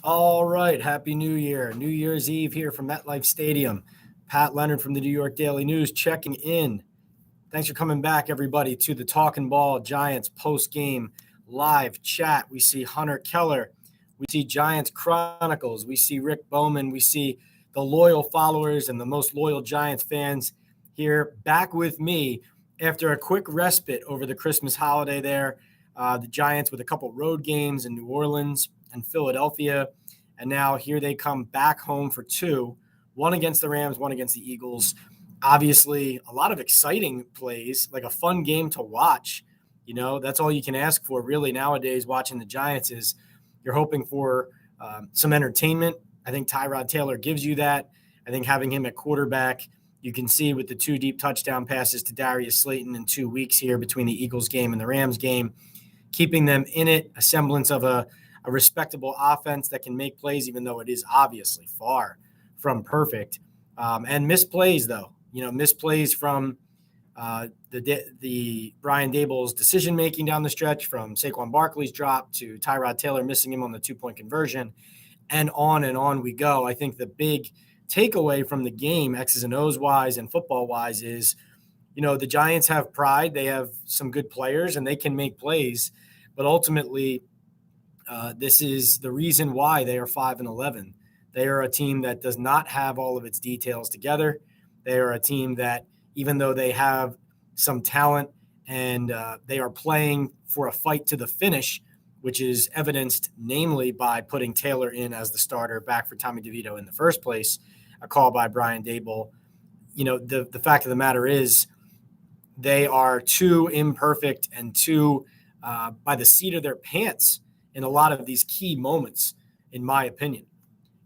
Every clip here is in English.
All right. Happy New Year. New Year's Eve here from MetLife Stadium. Pat Leonard from the New York Daily News checking in. Thanks for coming back, everybody, to the Talkin Ball Giants post-game live chat. We see Hunter Keller. We see Giants Chronicles. We see Rick Bowman. We see the loyal followers and the most loyal Giants fans here back with me after a quick respite over the Christmas holiday there. The Giants with a couple road games in New Orleans and Philadelphia. And now here they come back home for two, one against the Rams, one against the Eagles. Obviously, a lot of exciting plays, like a fun game to watch. You know, that's all you can ask for really nowadays watching the Giants is you're hoping for some entertainment. I think Tyrod Taylor gives you that. I think having him at quarterback, you can see with the two deep touchdown passes to Darius Slayton in 2 weeks here between the Eagles game and the Rams game, keeping them in it, a semblance of a respectable offense that can make plays, even though it is obviously far from perfect. And misplays, though, misplays from the Brian Daboll's decision-making down the stretch, from Saquon Barkley's drop to Tyrod Taylor missing him on the 2-point conversion, and on we go. I think the big takeaway from the game, X's and O's wise and football wise, is, the Giants have pride. They have some good players and they can make plays, but ultimately this is the reason why they are 5-11. They are a team that does not have all of its details together. They are a team that, even though they have some talent and they are playing for a fight to the finish, which is evidenced namely by putting Taylor in as the starter back for Tommy DeVito in the first place, a call by Brian Daboll. The fact of the matter is they are too imperfect and too by the seat of their pants in a lot of these key moments, in my opinion.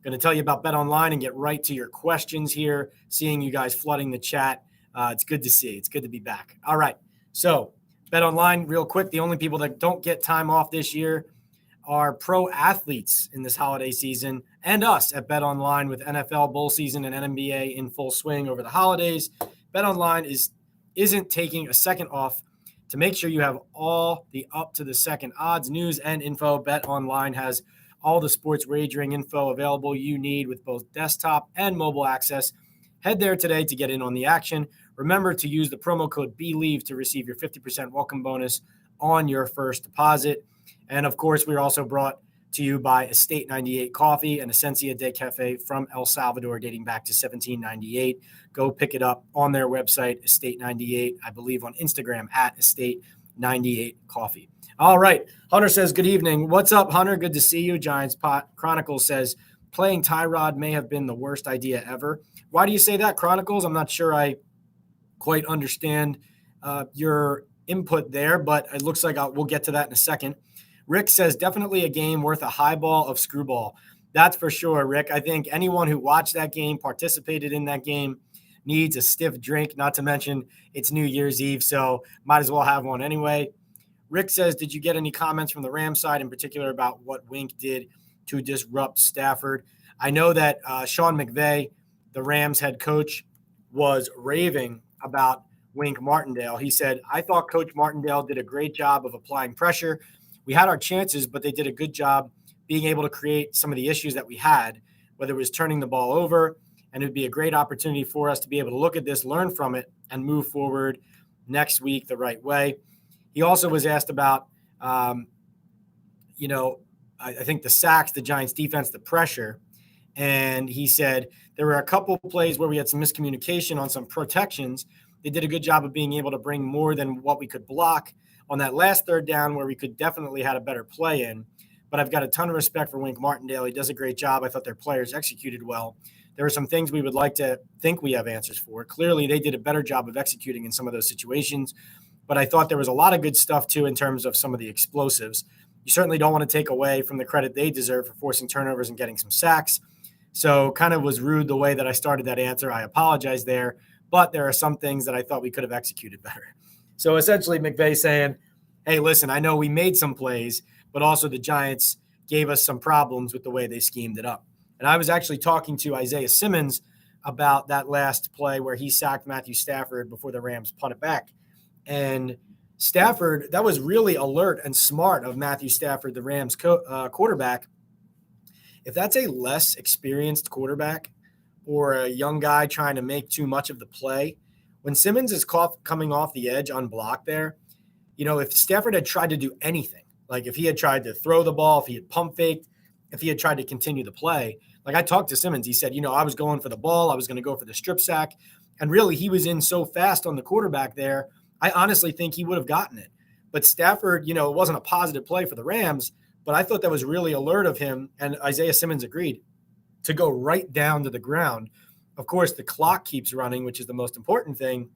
Going to tell you about Bet Online and get right to your questions here, seeing you guys flooding the chat. It's good to see. It's good to be back. All right. So Bet Online, real quick, the only people that don't get time off this year are pro athletes in this holiday season, and us at Bet Online with NFL bowl season and NBA in full swing over the holidays. Bet Online isn't taking a second off to make sure you have all the up-to-the-second odds, news, and info. Bet Online has all the sports wagering info available you need with both desktop and mobile access. Head there today to get in on the action. Remember to use the promo code BELIEVE to receive your 50% welcome bonus on your first deposit. And, of course, we're also brought to you by Estate 98 Coffee and Esencia de Cafe from El Salvador, dating back to 1798. Go pick it up on their website, Estate 98, I believe on Instagram at Estate 98 Coffee. All right. Hunter says, good evening. What's up, Hunter? Good to see you. Giants Chronicles says, playing Tyrod may have been the worst idea ever. Why do you say that, Chronicles? I'm not sure I quite understand your input there, but it looks like we'll get to that in a second. Rick says, definitely a game worth a highball of screwball. That's for sure, Rick. I think anyone who watched that game, participated in that game, needs a stiff drink, not to mention it's New Year's Eve, so might as well have one anyway. Rick says, did you get any comments from the Rams side in particular about what Wink did to disrupt Stafford? I know that Sean McVay, the Rams head coach, was raving about Wink Martindale. He said, I thought Coach Martindale did a great job of applying pressure. We had our chances, but they did a good job being able to create some of the issues that we had, whether it was turning the ball over, and it would be a great opportunity for us to be able to look at this, learn from it, and move forward next week the right way. He also was asked about, I think the sacks, the Giants defense, the pressure. And he said there were a couple of plays where we had some miscommunication on some protections. They did a good job of being able to bring more than what we could block on that last third down where we could definitely had a better play in. But I've got a ton of respect for Wink Martindale. He does a great job. I thought their players executed well. There are some things we would like to think we have answers for. Clearly, they did a better job of executing in some of those situations. But I thought there was a lot of good stuff, too, in terms of some of the explosives. You certainly don't want to take away from the credit they deserve for forcing turnovers and getting some sacks. So kind of was rude the way that I started that answer. I apologize there. But there are some things that I thought we could have executed better. So essentially McVay saying, hey, listen, I know we made some plays, but also the Giants gave us some problems with the way they schemed it up. And I was actually talking to Isaiah Simmons about that last play where he sacked Matthew Stafford before the Rams punted back. And Stafford, that was really alert and smart of Matthew Stafford, the Rams quarterback, if that's a less experienced quarterback or a young guy trying to make too much of the play, when Simmons is coming off the edge unblocked there, if Stafford had tried to do anything, like if he had tried to throw the ball, if he had pump faked, if he had tried to continue the play, like I talked to Simmons, he said, I was going for the ball, I was going to go for the strip sack, and really he was in so fast on the quarterback there, I honestly think he would have gotten it. But Stafford, it wasn't a positive play for the Rams, but I thought that was really alert of him, and Isaiah Simmons agreed, to go right down to the ground. Of course, the clock keeps running, which is the most important thing,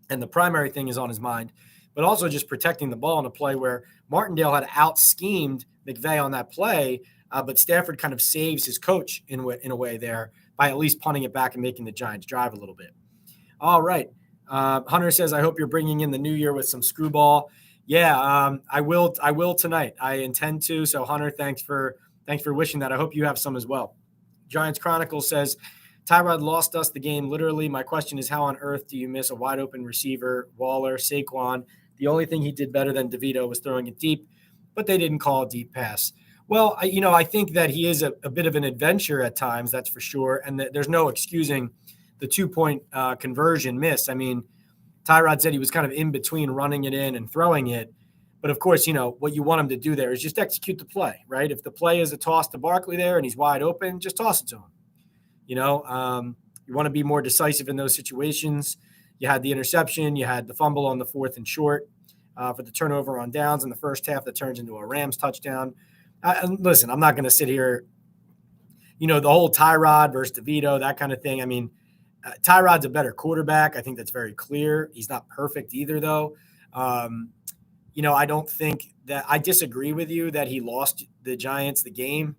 and the primary thing is on his mind, but also just protecting the ball in a play where Martindale had out-schemed McVay on that play, but Stafford kind of saves his coach in a way there by at least punting it back and making the Giants drive a little bit. All right. Hunter says, I hope you're bringing in the new year with some screwball. Yeah, I will tonight. I intend to. So Hunter, thanks for wishing that. I hope you have some as well. Giants Chronicle says, Tyrod lost us the game, literally. My question is, how on earth do you miss a wide open receiver, Waller, Saquon? The only thing he did better than DeVito was throwing it deep, but they didn't call a deep pass. Well, I think that he is a bit of an adventure at times, that's for sure. And there's no excusing the 2-point conversion miss. I mean, Tyrod said he was kind of in between running it in and throwing it. But of course, what you want him to do there is just execute the play, right? If the play is a toss to Barkley there and he's wide open, just toss it to him. You want to be more decisive in those situations. You had the interception, you had the fumble on the 4th and short for the turnover on downs in the first half that turns into a Rams touchdown. And listen, I'm not going to sit here, the whole Tyrod versus DeVito, that kind of thing. I mean, Tyrod's a better quarterback. I think that's very clear. He's not perfect either, though. I don't think that – I disagree with you that he lost the Giants the game.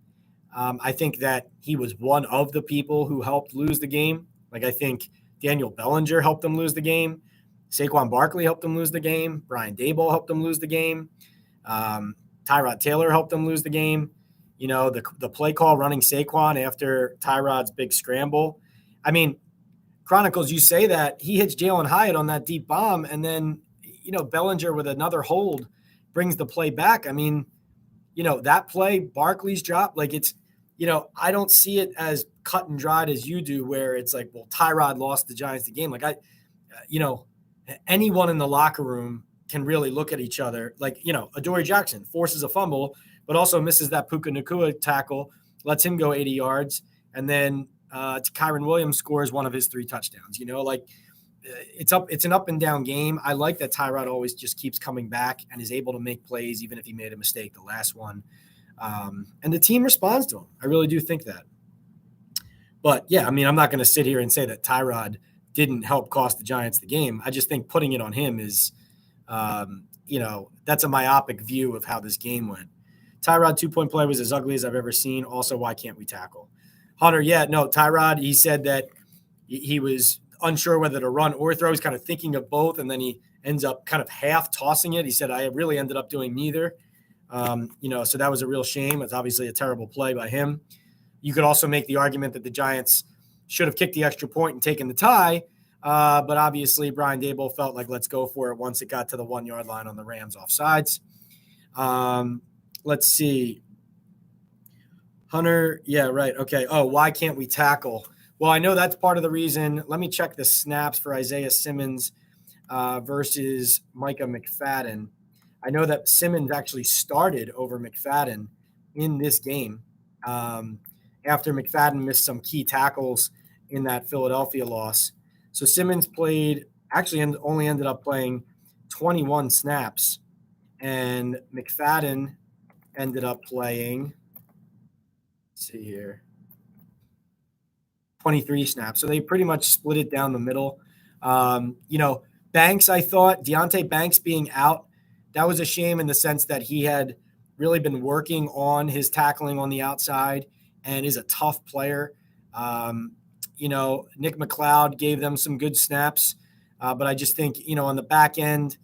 I think that he was one of the people who helped lose the game. Like, I think Daniel Bellinger helped them lose the game. Saquon Barkley helped them lose the game. Brian Daboll helped them lose the game. Tyrod Taylor helped them lose the game. The play call running Saquon after Tyrod's big scramble. I mean, Chronicles, you say that he hits Jalen Hyatt on that deep bomb, and then, Bellinger with another hold brings the play back. I mean, that play, Barkley's drop, like it's, I don't see it as cut and dried as you do, where it's like, well, Tyrod lost the Giants the game. Like anyone in the locker room can really look at each other. Like, Adoree Jackson forces a fumble, but also misses that Puka Nacua tackle, lets him go 80 yards. And then Kyren Williams scores one of his 3 touchdowns, it's an up and down game. I like that Tyrod always just keeps coming back and is able to make plays, even if he made a mistake the last one. And the team responds to him. I really do think that. But yeah, I mean, I'm not going to sit here and say that Tyrod didn't help cost the Giants the game. I just think putting it on him is, that's a myopic view of how this game went. Tyrod 2-point play was as ugly as I've ever seen. Also, why can't we tackle? Hunter, yeah, no, Tyrod, he said that he was unsure whether to run or throw. He's kind of thinking of both, and then he ends up kind of half tossing it. He said, I really ended up doing neither. So that was a real shame. It's obviously a terrible play by him. You could also make the argument that the Giants should have kicked the extra point and taken the tie, but obviously Brian Daboll felt like let's go for it once it got to the 1-yard line on the Rams offsides. Let's see. Hunter, yeah, right. Okay. Oh, why can't we tackle? Well, I know that's part of the reason. Let me check the snaps for Isaiah Simmons versus Micah McFadden. I know that Simmons actually started over McFadden in this game after McFadden missed some key tackles in that Philadelphia loss. So Simmons only ended up playing 21 snaps, and McFadden ended up playing, let's see here, 23 snaps. So they pretty much split it down the middle. Banks, I thought, Deonte Banks being out, that was a shame in the sense that he had really been working on his tackling on the outside and is a tough player. Nick McLeod gave them some good snaps, but I just think, on the back end,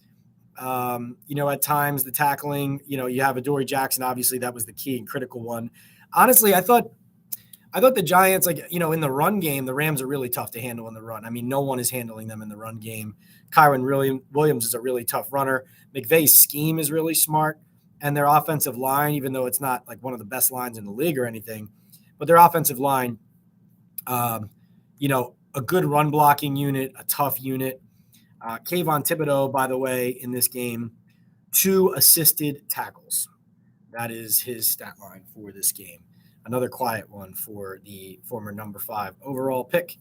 at times the tackling, you have Adoree Jackson, obviously that was the key and critical one. Honestly, I thought the Giants, in the run game, the Rams are really tough to handle in the run. I mean, no one is handling them in the run game. Kyren Williams is a really tough runner. McVay's scheme is really smart, and their offensive line, even though it's not like one of the best lines in the league or anything, but their offensive line, a good run blocking unit, a tough unit. Kayvon Thibodeau, by the way, in this game, 2 assisted tackles. That is his stat line for this game. Another quiet one for the former number 5 overall pick.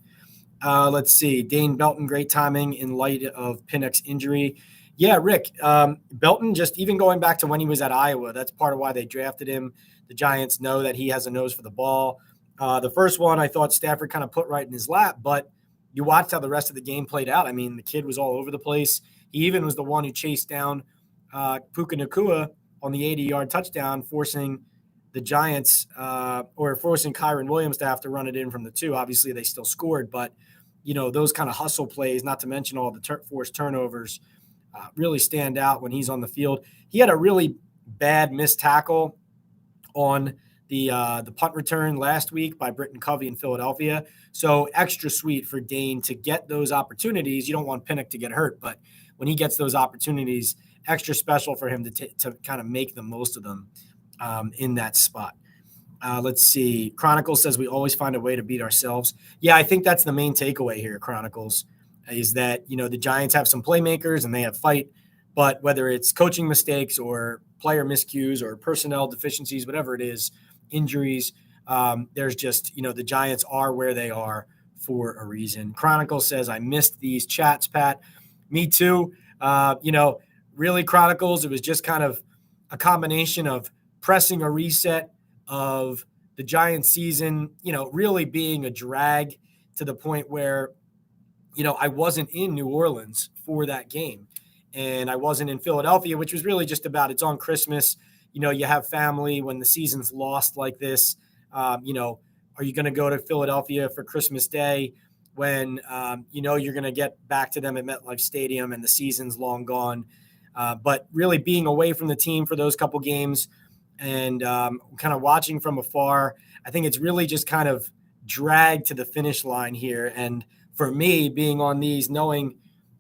Let's see. Dane Belton, great timing in light of Pinnock's injury. Yeah, Rick, Belton, just even going back to when he was at Iowa, that's part of why they drafted him. The Giants know that he has a nose for the ball. The first one I thought Stafford kind of put right in his lap, but you watched how the rest of the game played out. I mean, the kid was all over the place. He even was the one who chased down Puka Nacua on the 80-yard touchdown, forcing the Giants or forcing Kyron Williams to have to run it in from the 2. Obviously, they still scored, but, those kind of hustle plays, not to mention all the forced turnovers, really stand out when he's on the field. He had a really bad missed tackle on the punt return last week by Britton Covey in Philadelphia. So extra sweet for Dane to get those opportunities. You don't want Pinnock to get hurt, but when he gets those opportunities, extra special for him to kind of make the most of them in that spot. Let's see. Chronicles says we always find a way to beat ourselves. Yeah, I think that's the main takeaway here, Chronicles, is that, the Giants have some playmakers and they have fight, but whether it's coaching mistakes or player miscues or personnel deficiencies, whatever it is, injuries, there's just, the Giants are where they are for a reason. Chronicles says, I missed these chats, Pat. Me too. Really, Chronicles, it was just kind of a combination of pressing a reset of the Giants season, really being a drag to the point where, I wasn't in New Orleans for that game. And I wasn't in Philadelphia, which was really just about, it's on Christmas. You have family when the season's lost like this. Are you going to go to Philadelphia for Christmas Day when, you're going to get back to them at MetLife Stadium and the season's long gone? But really being away from the team for those couple games and kind of watching from afar, I think it's really just kind of dragged to the finish line here. And for me, being on these, knowing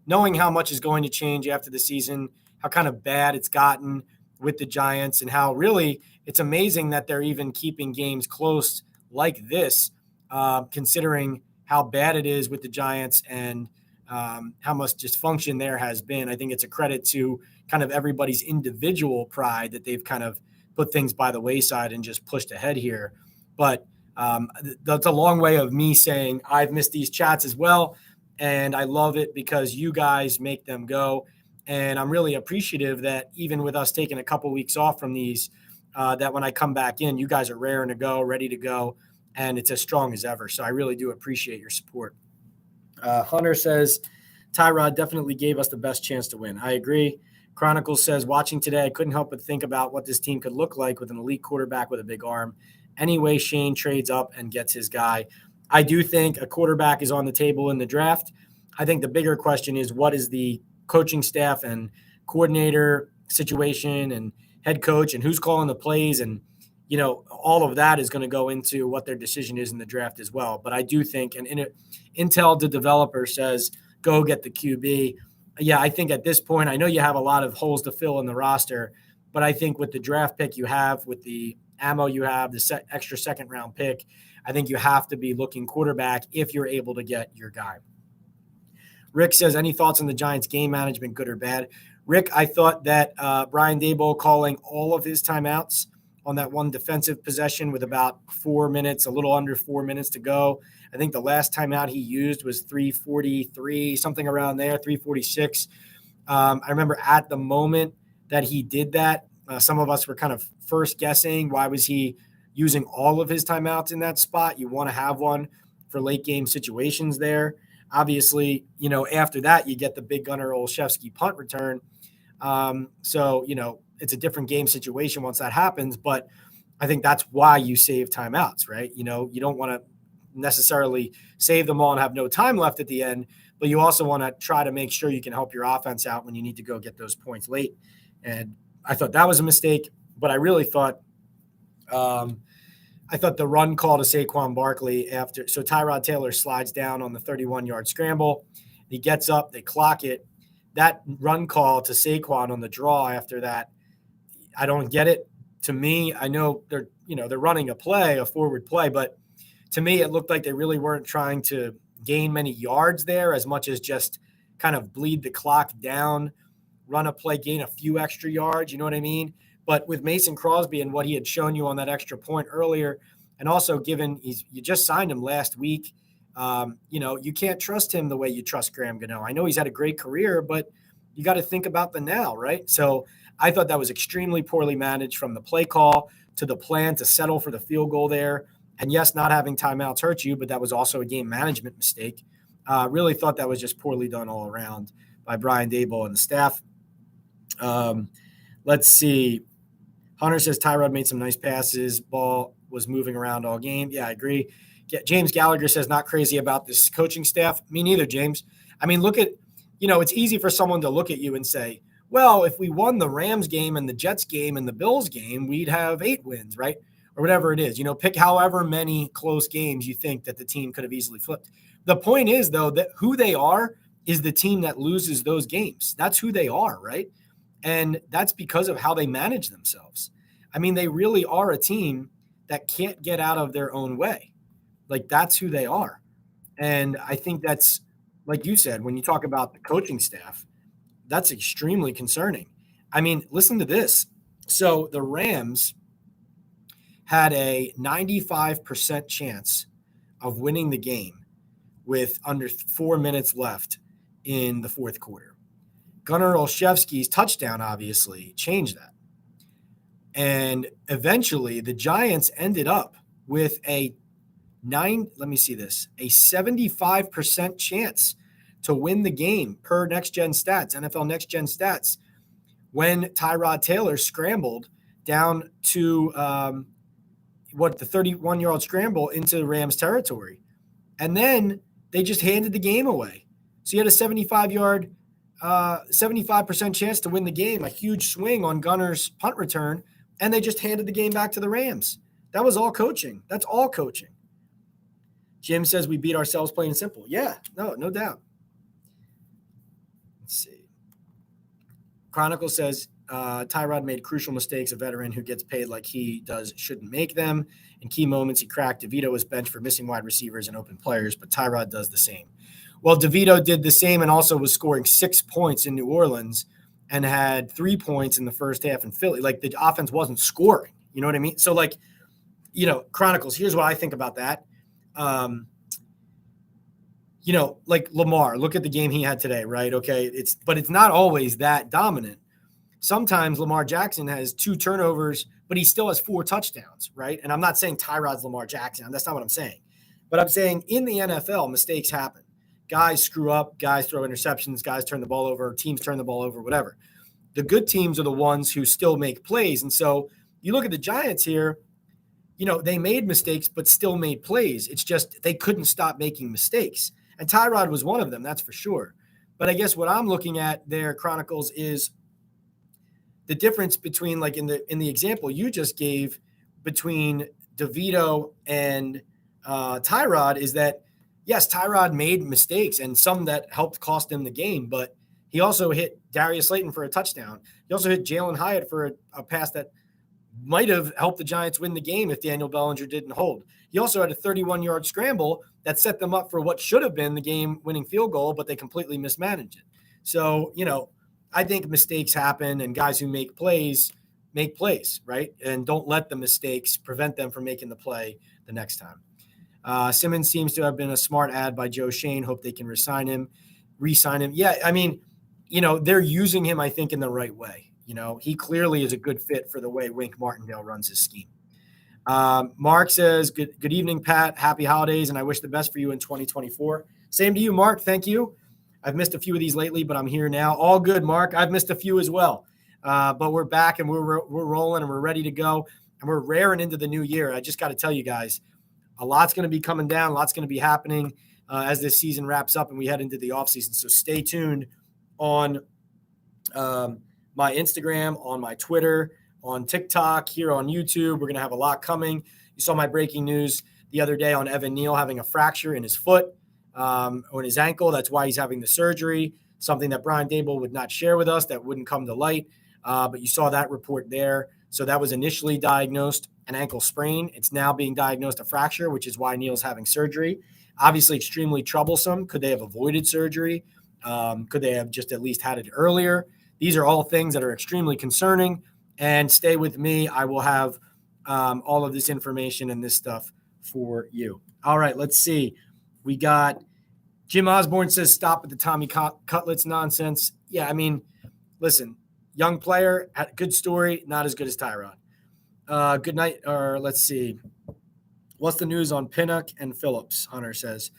how much is going to change after the season, how kind of bad it's gotten with the Giants, and how really it's amazing that they're even keeping games close like this, considering how bad it is with the Giants and how much dysfunction there has been. I think it's a credit to kind of everybody's individual pride that they've kind of put things by the wayside and just pushed ahead here. But that's a long way of me saying I've missed these chats as well. And I love it because you guys make them go. And I'm really appreciative that even with us taking a couple weeks off from these, that when I come back in, you guys are raring to go, ready to go, and it's as strong as ever. So I really do appreciate your support. Hunter says, Tyrod definitely gave us the best chance to win. I agree. Chronicles says, watching today, I couldn't help but think about what this team could look like with an elite quarterback with a big arm. Anyway, Shane trades up and gets his guy. I do think a quarterback is on the table in the draft. I think the bigger question is, what is the coaching staff and coordinator situation and head coach and who's calling the plays? And, all of that is going to go into what their decision is in the draft as well. But I do think, and Intel, the developer, says, go get the QB. Yeah, I think at this point, I know you have a lot of holes to fill in the roster, but I think with the draft pick you have, with the ammo you have, the extra second round pick, I think you have to be looking quarterback if you're able to get your guy. Rick says, any thoughts on the Giants game management, good or bad? Rick, I thought that Brian Daboll calling all of his timeouts on that one defensive possession with about 4 minutes, a little under 4 minutes to go. I think the last timeout he used was 3:43, something around there, 3:46. I remember at the moment that he did that, some of us were kind of first guessing, why was he using all of his timeouts in that spot? You want to have one for late game situations there. Obviously, after that, you get the big gunner Olszewski punt return. So, it's a different game situation once that happens, but I think that's why you save timeouts, right? You don't want to necessarily save them all and have no time left at the end, but you also want to try to make sure you can help your offense out when you need to go get those points late. And I thought that was a mistake, but I really thought, the run call to Saquon Barkley so Tyrod Taylor slides down on the 31-yard scramble. He gets up, they clock it. That run call to Saquon on the draw after that, I don't get it. to me, I know they're running a forward play, but to me, it looked like they really weren't trying to gain many yards there as much as just kind of bleed the clock down, run a play, gain a few extra yards. You know what I mean? But with Mason Crosby and what he had shown you on that extra point earlier, and also given you just signed him last week, you can't trust him the way you trust Graham Gano. I know he's had a great career, but you got to think about the now, right? So I thought that was extremely poorly managed, from the play call to the plan to settle for the field goal there. And yes, not having timeouts hurt you, but that was also a game management mistake. Really thought that was just poorly done all around by Brian Daboll and the staff. Let's see. Hunter says Tyrod made some nice passes. Ball was moving around all game. Yeah, I agree. James Gallagher says not crazy about this coaching staff. Me neither, James. I mean, look at, it's easy for someone to look at you and say, well, if we won the Rams game and the Jets game and the Bills game, we'd have 8 wins, right? Or whatever it is. Pick however many close games you think that the team could have easily flipped. The point is, though, that who they are is the team that loses those games. That's who they are, right? And that's because of how they manage themselves. I mean, they really are a team that can't get out of their own way. Like, that's who they are. And I think that's, like you said, when you talk about the coaching staff, that's extremely concerning. I mean, listen to this. So the Rams had a 95% chance of winning the game with under 4 minutes left in the fourth quarter. Gunnar Olszewski's touchdown obviously changed that. And eventually the Giants ended up with a 75% chance to win the game per Next Gen Stats, NFL Next Gen Stats, when Tyrod Taylor scrambled down to the 31-yard scramble into Rams territory. And then they just handed the game away. So you had a 75% chance to win the game, a huge swing on Gunnar's punt return, and they just handed the game back to the Rams. That was all coaching. That's all coaching. Jim says we beat ourselves plain and simple. Yeah, no doubt. Let's see. Chronicle says Tyrod made crucial mistakes. A veteran who gets paid like he does shouldn't make them. In key moments, he cracked. DeVito was benched for missing wide receivers and open players, but Tyrod does the same. Well, DeVito did the same and also was scoring 6 points in New Orleans and had 3 points in the first half in Philly. Like, the offense wasn't scoring. You know what I mean? So, Chronicles, here's what I think about that. Like Lamar, look at the game he had today, right? Okay. But it's not always that dominant. Sometimes Lamar Jackson has 2 turnovers, but he still has 4 touchdowns, right? And I'm not saying Tyrod's Lamar Jackson. That's not what I'm saying. But I'm saying in the NFL, mistakes happen. Guys screw up, guys throw interceptions, guys turn the ball over, teams turn the ball over, whatever. The good teams are the ones who still make plays. And so you look at the Giants here, they made mistakes, but still made plays. It's just they couldn't stop making mistakes. And Tyrod was one of them, that's for sure. But I guess what I'm looking at there, Chronicles, is the difference between, like in the example you just gave, between DeVito and Tyrod, is that, yes, Tyrod made mistakes and some that helped cost him the game, but he also hit Darius Slayton for a touchdown. He also hit Jalen Hyatt for a pass that might have helped the Giants win the game if Daniel Bellinger didn't hold. He also had a 31-yard scramble that set them up for what should have been the game-winning field goal, but they completely mismanaged it. So, I think mistakes happen, and guys who make plays, right? And don't let the mistakes prevent them from making the play the next time. Simmons seems to have been a smart ad by Joe Shane. Hope they can re-sign him. Yeah, I mean, they're using him, I think, in the right way. He clearly is a good fit for the way Wink Martindale runs his scheme. Mark says, good evening, Pat. Happy holidays, and I wish the best for you in 2024. Same to you, Mark. Thank you. I've missed a few of these lately, but I'm here now. All good, Mark. I've missed a few as well. But we're back, and we're rolling, and we're ready to go, and we're raring into the new year. I just got to tell you guys, a lot's going to be coming down. A lot's going to be happening as this season wraps up and we head into the offseason. So stay tuned on my Instagram, on my Twitter, on TikTok, here on YouTube. We're going to have a lot coming. You saw my breaking news the other day on Evan Neal having a fracture in his foot or in his ankle. That's why he's having the surgery, something that Brian Daboll would not share with us, that wouldn't come to light. But you saw that report there. So that was initially diagnosed an ankle sprain. It's now being diagnosed a fracture, which is why Neal's having surgery. Obviously, extremely troublesome. Could they have avoided surgery? Could they have just at least had it earlier? These are all things that are extremely concerning. And stay with me. I will have all of this information and this stuff for you. All right, let's see. We got Jim Osborne says, stop with the Tommy Cutlets nonsense. Yeah, I mean, listen, young player, good story, not as good as Tyrod. Good night, or let's see. What's the news on Pinnock and Phillips? Hunter says.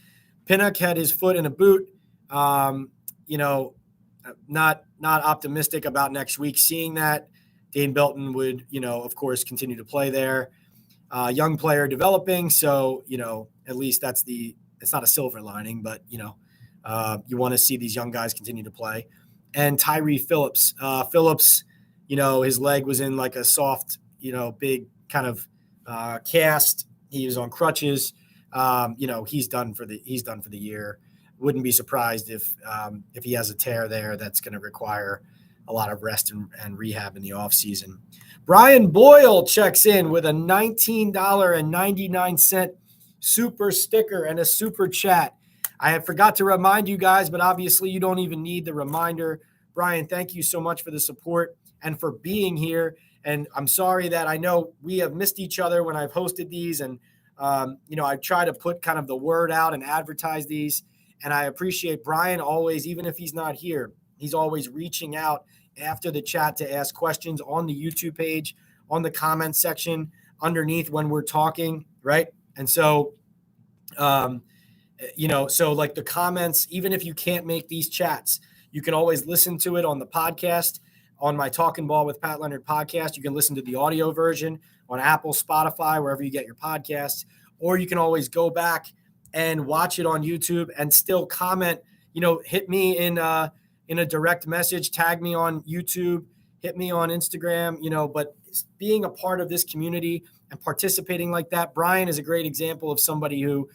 Pinnock had his foot in a boot. Not optimistic about next week seeing that. Dane Belton would, of course, continue to play there. Young player developing, so, at least it's not a silver lining, but, you want to see these young guys continue to play. And Tyree Phillips. Phillips, his leg was in like a soft, big kind of cast. He was on crutches. He's done for the year. Wouldn't be surprised if he has a tear there that's going to require a lot of rest and rehab in the offseason. Brian Boyle checks in with a $19.99 super sticker and a super chat. I forgot to remind you guys, but obviously you don't even need the reminder. Brian, thank you so much for the support and for being here. And I'm sorry that I know we have missed each other when I've hosted these. And, I try to put kind of the word out and advertise these. And I appreciate Brian always, even if he's not here, he's always reaching out after the chat to ask questions on the YouTube page, on the comment section underneath when we're talking, right? And so, so like the comments, even if you can't make these chats, you can always listen to it on the podcast, on my Talkin Ball with Pat Leonard podcast. You can listen to the audio version on Apple, Spotify, wherever you get your podcasts, or you can always go back and watch it on YouTube and still comment, hit me in a direct message, tag me on YouTube, hit me on Instagram, but being a part of this community and participating like that. Brian is a great example of somebody who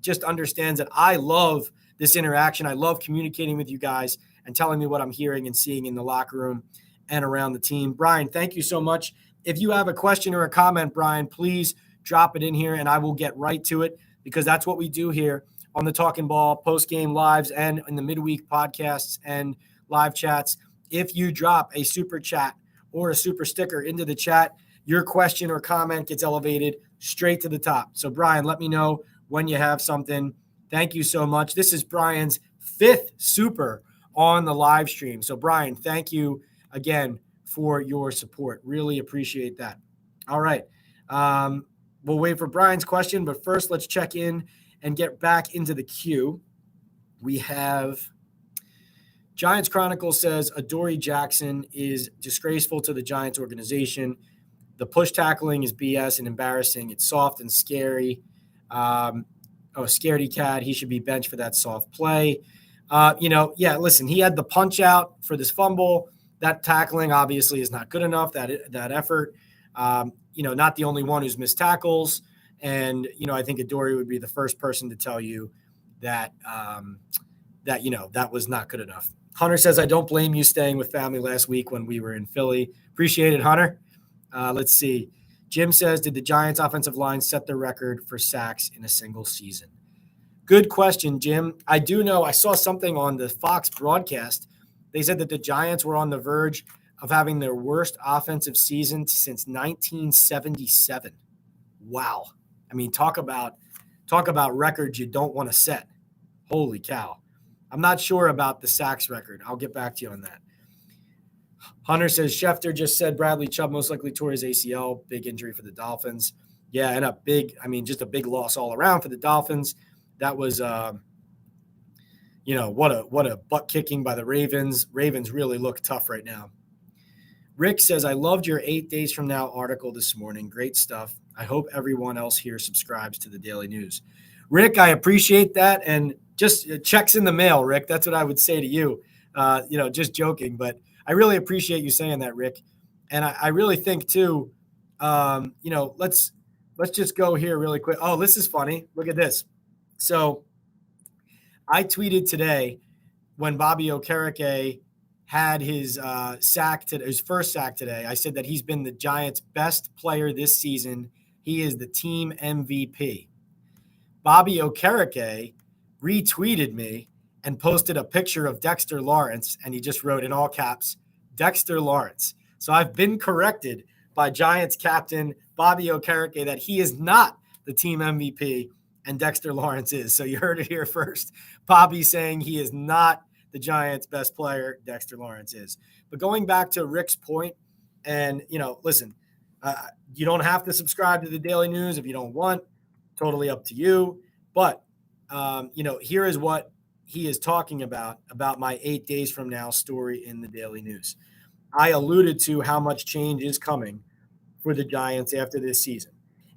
just understands that I love this interaction. I love communicating with you guys and telling me what I'm hearing and seeing in the locker room and around the team. Brian, thank you so much. If you have a question or a comment, Brian, please drop it in here and I will get right to it, because that's what we do here on the Talkin Ball Postgame lives and in the midweek podcasts and live chats. If you drop a super chat or a super sticker into the chat, your question or comment gets elevated straight to the top. So, Brian, let me know when you have something. Thank you so much. This is Brian's 5th super on the live stream. So, Brian, thank you again for your support. Really appreciate that. All right. We'll wait for Brian's question, but first let's check in and get back into the queue. We have Giants Chronicle says Adoree Jackson is disgraceful to the Giants organization. The push tackling is BS and embarrassing. It's soft and scary. Scaredy cat. He should be benched for that soft play. Listen, he had the punch out for this fumble. That tackling obviously is not good enough, that effort. Not the only one who's missed tackles. And, I think Adoree would be the first person to tell you that was not good enough. Hunter says, I don't blame you staying with family last week when we were in Philly. Appreciate it, Hunter. Let's see. Jim says, did the Giants offensive line set the record for sacks in a single season? Good question, Jim. I do know I saw something on the Fox broadcast. They said that the Giants were on the verge of having their worst offensive season since 1977. Wow. I mean, talk about records you don't want to set. Holy cow. I'm not sure about the sacks record. I'll get back to you on that. Hunter says, Schefter just said Bradley Chubb most likely tore his ACL. Big injury for the Dolphins. Yeah, and just a big loss all around for the Dolphins. That was, what a butt kicking by the Ravens. Ravens really look tough right now. Rick says, I loved your 8 days from now article this morning. Great stuff. I hope everyone else here subscribes to the Daily News. Rick, I appreciate that. And just checks in the mail, Rick. That's what I would say to you. Just joking. But I really appreciate you saying that, Rick. And I really think, too, let's just go here really quick. Oh, this is funny. Look at this. So I tweeted today when Bobby Okereke had his his first sack today. I said that he's been the Giants' best player this season. He is the team MVP. Bobby Okereke retweeted me and posted a picture of Dexter Lawrence, and he just wrote in all caps, Dexter Lawrence. So I've been corrected by Giants captain Bobby Okereke that he is not the team MVP and Dexter Lawrence is. So you heard it here first. Bobby saying he is not the Giants' best player, Dexter Lawrence is. But going back to Rick's point, and, listen, you don't have to subscribe to the Daily News if you don't want. Totally up to you. But, here is what he is talking about my 8 days from now story in the Daily News. I alluded to how much change is coming for the Giants after this season.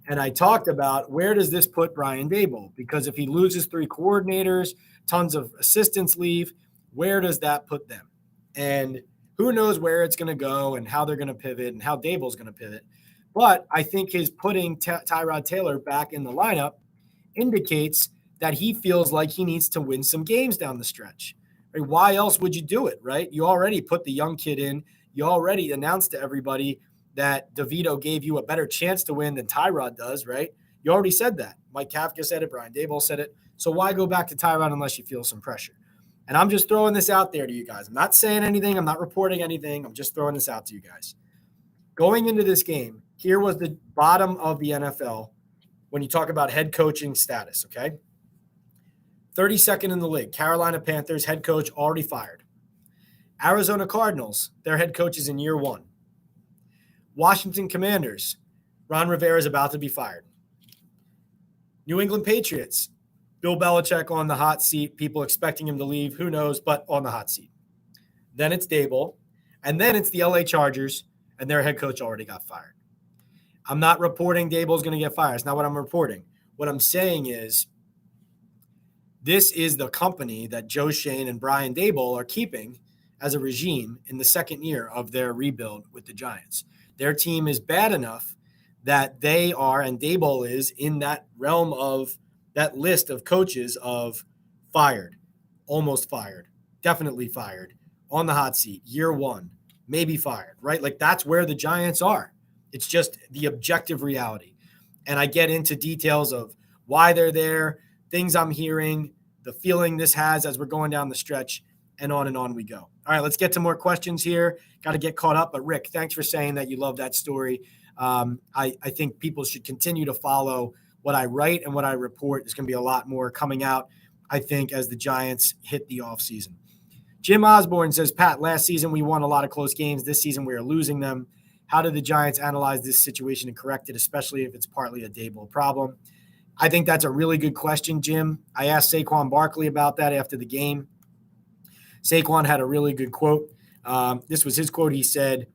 And I talked about where does this put Brian Daboll? Because if he loses 3 coordinators, tons of assistants leave, where does that put them? And who knows where it's going to go and how they're going to pivot and how Daboll's going to pivot. But I think his putting Tyrod Taylor back in the lineup indicates that he feels like he needs to win some games down the stretch. Right? Why else would you do it, right? You already put the young kid in. You already announced to everybody that DeVito gave you a better chance to win than Tyrod does, right? You already said that. Mike Kafka said it. Brian Daboll said it. So why go back to Tyrod unless you feel some pressure? And I'm just throwing this out there to you guys. I'm not saying anything. I'm not reporting anything. I'm just throwing this out to you guys. Going into this game, here was the bottom of the NFL when you talk about head coaching status, okay? 32nd in the league. Carolina Panthers head coach already fired. Arizona Cardinals, their head coach is in year 1. Washington Commanders, Ron Rivera is about to be fired. New England Patriots, Bill Belichick on the hot seat, people expecting him to leave, who knows, but on the hot seat. Then it's Daboll, and then it's the LA Chargers, and their head coach already got fired. I'm not reporting Daboll's going to get fired. It's not what I'm reporting. What I'm saying is this is the company that Joe Schoen and Brian Daboll are keeping as a regime in the second year of their rebuild with the Giants. Their team is bad enough that they are, and Daboll is, in that realm of that list of coaches of fired, almost fired, definitely fired, on the hot seat, year 1, maybe fired, right? Like that's where the Giants are. It's just the objective reality. And I get into details of why they're there, things I'm hearing, the feeling this has as we're going down the stretch, and on we go. All right, let's get to more questions here. Got to get caught up. But Rick, thanks for saying that you love that story. I think people should continue to follow what I write and what I report. There's going to be a lot more coming out, I think, as the Giants hit the offseason. Jim Osborne says, Pat, last season we won a lot of close games. This season we are losing them. How did the Giants analyze this situation and correct it, especially if it's partly a Daboll problem? I think that's a really good question, Jim. I asked Saquon Barkley about that after the game. Saquon had a really good quote. This was his quote. He said,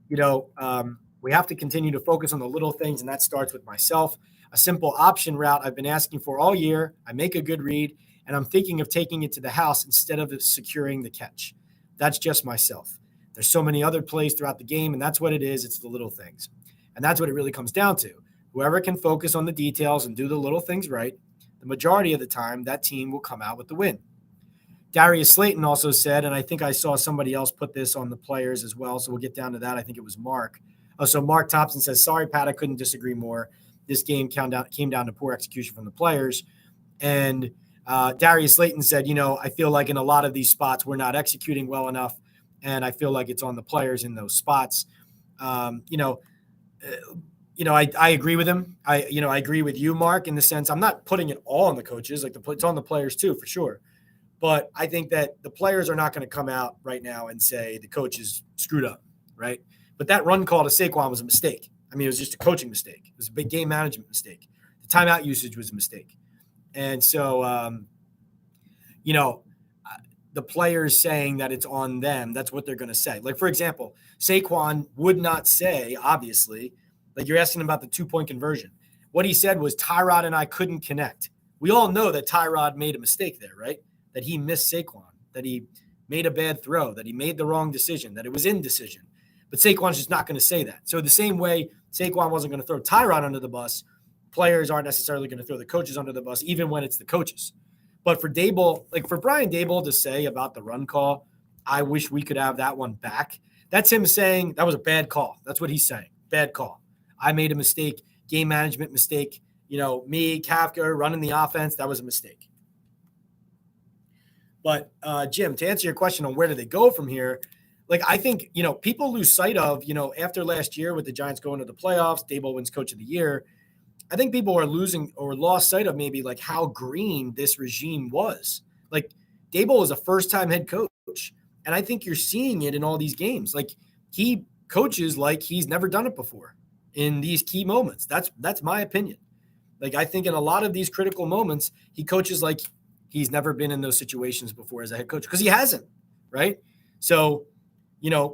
we have to continue to focus on the little things, and that starts with myself. A simple option route I've been asking for all year. I make a good read, and I'm thinking of taking it to the house instead of securing the catch. That's just myself. There's so many other plays throughout the game, and that's what it is. It's the little things. And that's what it really comes down to. Whoever can focus on the details and do the little things right, the majority of the time, that team will come out with the win. Darius Slayton also said, and I think I saw somebody else put this on the players as well, so we'll get down to that. I think it was Mark. So Mark Thompson says, sorry, Pat, I couldn't disagree more. This game came down to poor execution from the players. And Darius Slayton said, I feel like in a lot of these spots we're not executing well enough, and I feel like it's on the players in those spots. I agree with him. I agree with you, Mark, in the sense I'm not putting it all on the coaches. It's on the players too, for sure. But I think that the players are not going to come out right now and say the coach is screwed up, right? But that run call to Saquon was a mistake. I mean, it was just a coaching mistake. It was a big game management mistake. The timeout usage was a mistake. And so, the players saying that it's on them, that's what they're going to say. Like, for example, Saquon would not say, obviously, like you're asking about the 2-point conversion. What he said was Tyrod and I couldn't connect. We all know that Tyrod made a mistake there, right? That he missed Saquon, that he made a bad throw, that he made the wrong decision, that it was indecision. But Saquon's just not going to say that. So the same way Saquon wasn't going to throw Tyrod under the bus, players aren't necessarily going to throw the coaches under the bus, even when it's the coaches. But for Daboll, like for Brian Daboll to say about the run call, I wish we could have that one back. That's him saying that was a bad call. That's what he's saying. Bad call. I made a mistake, game management mistake. Me, Kafka, running the offense, that was a mistake. But, Jim, to answer your question on where do they go from here, I think, people lose sight of, after last year with the Giants going to the playoffs, Daboll wins Coach of the Year. I think people are losing or lost sight of maybe how green this regime was. Daboll is a first-time head coach, and I think you're seeing it in all these games. He coaches like he's never done it before in these key moments. That's my opinion. I think in a lot of these critical moments, he coaches like he's never been in those situations before as a head coach because he hasn't, right? So,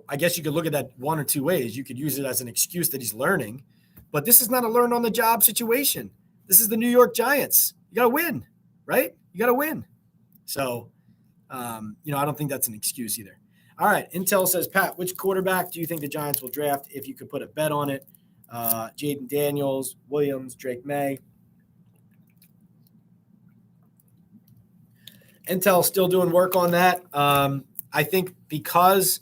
I guess you could look at that one or two ways. You could use it as an excuse that he's learning, but this is not a learn on the job situation. This is the New York Giants. You got to win, right? You got to win. So, I don't think that's an excuse either. All right. Intel says, Pat, which quarterback do you think the Giants will draft if you could put a bet on it? Jaden Daniels, Williams, Drake May. Intel still doing work on that. I think because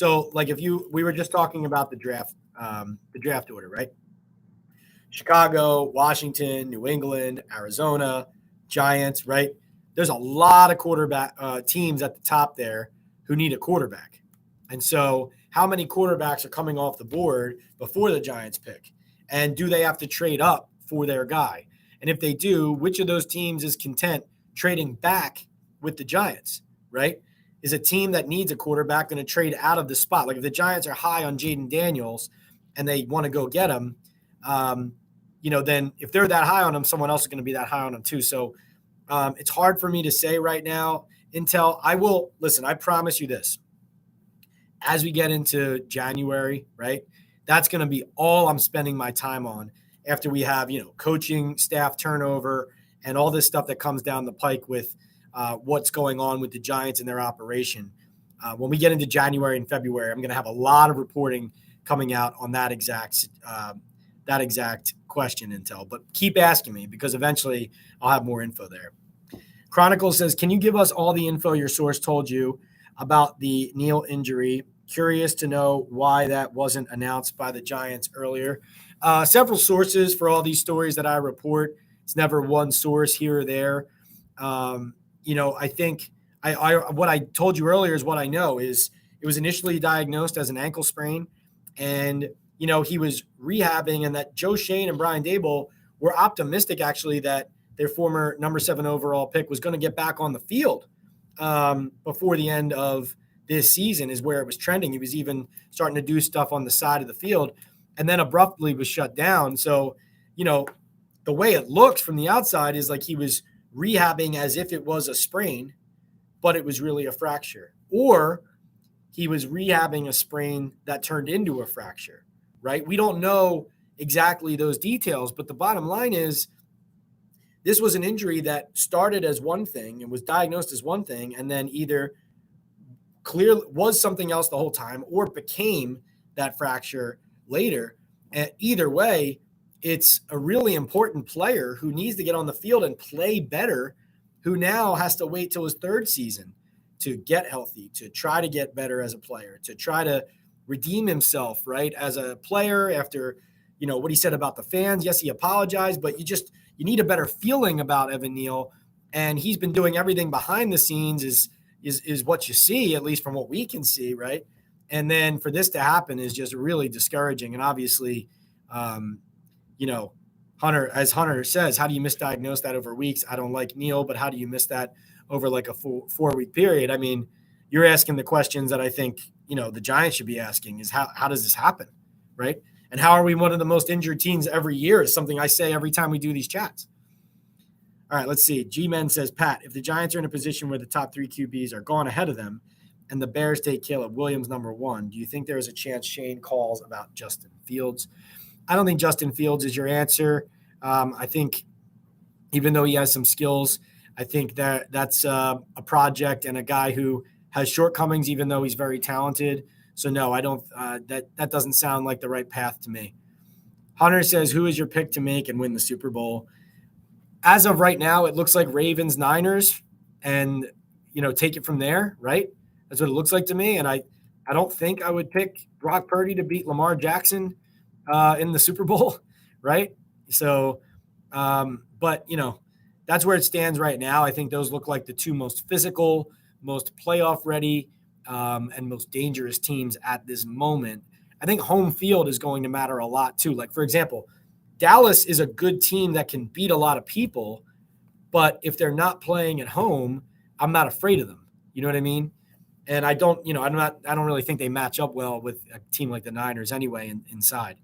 we were just talking about the draft order, right? Chicago, Washington, New England, Arizona, Giants, right? There's a lot of quarterback teams at the top there who need a quarterback. And so how many quarterbacks are coming off the board before the Giants pick? And do they have to trade up for their guy? And if they do, which of those teams is content trading back with the Giants, right? Is a team that needs a quarterback going to trade out of the spot? If the Giants are high on Jaden Daniels and they want to go get him, then if they're that high on him, someone else is going to be that high on him too. So it's hard for me to say right now. Intel, I promise you this. As we get into January, right, that's going to be all I'm spending my time on after we have, coaching staff turnover and all this stuff that comes down the pike with what's going on with the Giants and their operation. When we get into January and February, I'm going to have a lot of reporting coming out on that exact question, Intel. But keep asking me because eventually I'll have more info there. Chronicle says, can you give us all the info your source told you about the Neal injury? Curious to know why that wasn't announced by the Giants earlier. Several sources for all these stories that I report. It's never one source here or there. I think what I told you earlier is what I know is it was initially diagnosed as an ankle sprain, and he was rehabbing, and that Joe Shane and Brian Daboll were optimistic actually that their former number 7 overall pick was going to get back on the field before the end of this season is where it was trending. He was even starting to do stuff on the side of the field and then abruptly was shut down. So, the way it looks from the outside is like he was rehabbing as if it was a sprain, but it was really a fracture, or he was rehabbing a sprain that turned into a fracture, right? We don't know exactly those details, but the bottom line is this was an injury that started as one thing and was diagnosed as one thing, and then either clearly was something else the whole time or became that fracture later. And either way, it's a really important player who needs to get on the field and play better, who now has to wait till his third season to get healthy, to try to get better as a player, to try to redeem himself, right, as a player after, what he said about the fans. Yes, he apologized, but you need a better feeling about Evan Neal, and he's been doing everything behind the scenes is what you see, at least from what we can see, right? And then for this to happen is just really discouraging. And obviously, Hunter, as Hunter says, how do you misdiagnose that over weeks? I don't like Neal, but how do you miss that over like a 4-week period? I mean, you're asking the questions that I think, the Giants should be asking is how does this happen, right? And how are we one of the most injured teams every year is something I say every time we do these chats. All right, let's see. G-Men says, Pat, if the Giants are in a position where the top 3 QBs are gone ahead of them and the Bears take Caleb Williams number 1, do you think there is a chance Shane calls about Justin Fields? I don't think Justin Fields is your answer. I think even though he has some skills, I think that's a project and a guy who has shortcomings, even though he's very talented. So no, I don't. That doesn't sound like the right path to me. Hunter says, who is your pick to make and win the Super Bowl? As of right now, it looks like Ravens, Niners, and take it from there, right? That's what it looks like to me. And I don't think I would pick Brock Purdy to beat Lamar Jackson in the Super Bowl, right? So, but, that's where it stands right now. I think those look like the two most physical, most playoff ready, and most dangerous teams at this moment. I think home field is going to matter a lot too. Like, for example, Dallas is a good team that can beat a lot of people, but if they're not playing at home, I'm not afraid of them. You know what I mean? And I don't really think they match up well with a team like the Niners anyway inside.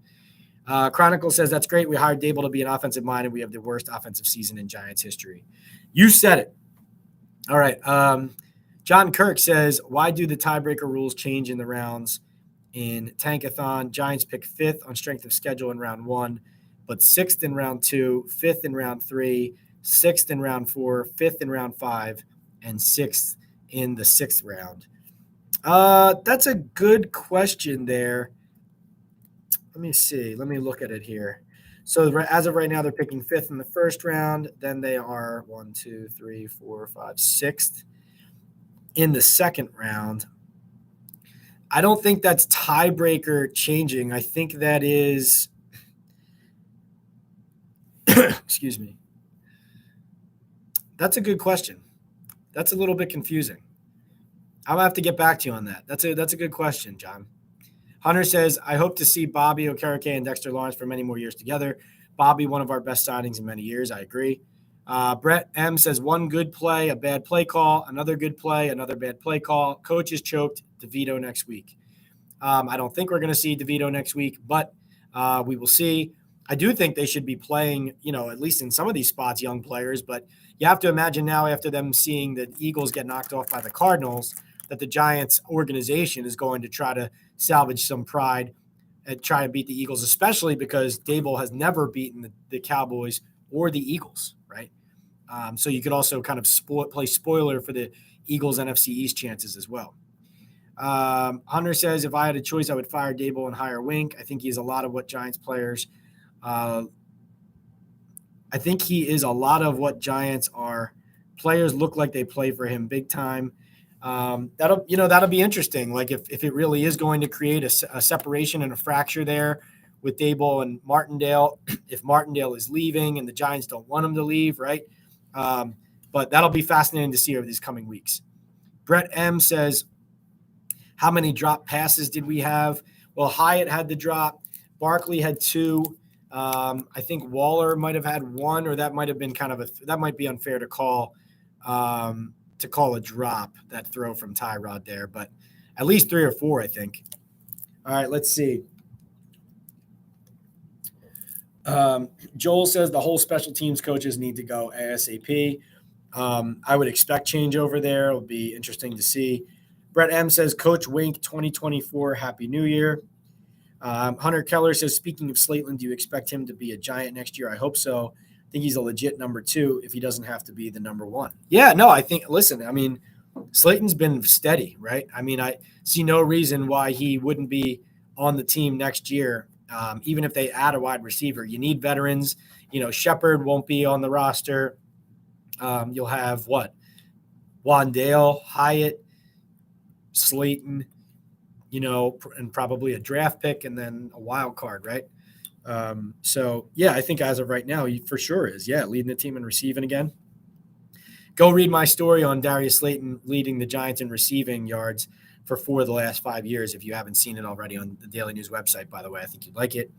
Chronicle says, that's great. We hired Dable to be an offensive mind, and we have the worst offensive season in Giants history. You said it. All right. John Kirk says, why do the tiebreaker rules change in the rounds in Tankathon? Giants pick 5th on strength of schedule in round 1, but 6th in round 2, 5th in round 3, 6th in round 4, 5th in round 5, and 6th in the 6th round. That's a good question there. Let me see. Let me look at it here. So as of right now, they're picking 5th in the first round. Then they are 1, 2, 3, 4, 5, 6th in the second round. I don't think that's tiebreaker changing. I think that is excuse me. That's a good question. That's a little bit confusing. I'll have to get back to you on that. That's a good question, John. Hunter says, I hope to see Bobby Okereke and Dexter Lawrence for many more years together. Bobby, one of our best signings in many years. I agree. Brett M says, one good play, a bad play call, another good play, another bad play call. Coach is choked. DeVito next week. I don't think we're going to see DeVito next week, but we will see. I do think they should be playing, at least in some of these spots, young players. But you have to imagine now, after them seeing the Eagles get knocked off by the Cardinals, that the Giants organization is going to try to salvage some pride and try and beat the Eagles, especially because Dable has never beaten the Cowboys or the Eagles, right? So you could also kind of play spoiler for the Eagles' NFC East chances as well. Hunter says, if I had a choice, I would fire Dable and hire Wink. I think he's a lot of what Giants players I think he is a lot of what Giants are. Players look like they play for him big time. That'll be interesting. Like if it really is going to create a separation and a fracture there with Dable and Martindale, if Martindale is leaving and the Giants don't want him to leave, right? But that'll be fascinating to see over these coming weeks. Brett M says, how many drop passes did we have? Well, Hyatt had the drop. Barkley had 2. I think Waller might have had 1, or that might have been that might be unfair to call a drop, that throw from Tyrod there, but at least 3 or 4, I think. All right, let's see. Joel says the whole special teams coaches need to go ASAP. I would expect change over there. It'll be interesting to see. Brett M says, Coach Wink 2024, Happy New Year. Hunter Keller says, speaking of Slateland, do you expect him to be a Giant next year? I hope so. I think he's a legit number 2 if he doesn't have to be the number 1. Yeah, no, Slayton's been steady, right? I see no reason why he wouldn't be on the team next year, even if they add a wide receiver. You need veterans. Shepard won't be on the roster. You'll have Wandale, Hyatt, Slayton, and probably a draft pick and then a wild card, right? So, yeah, I think as of right now, he for sure is, leading the team in receiving again. Go read my story on Darius Slayton leading the Giants in receiving yards for 4 of the last 5 years. If you haven't seen it already on the Daily News website, by the way, I think you'd like it.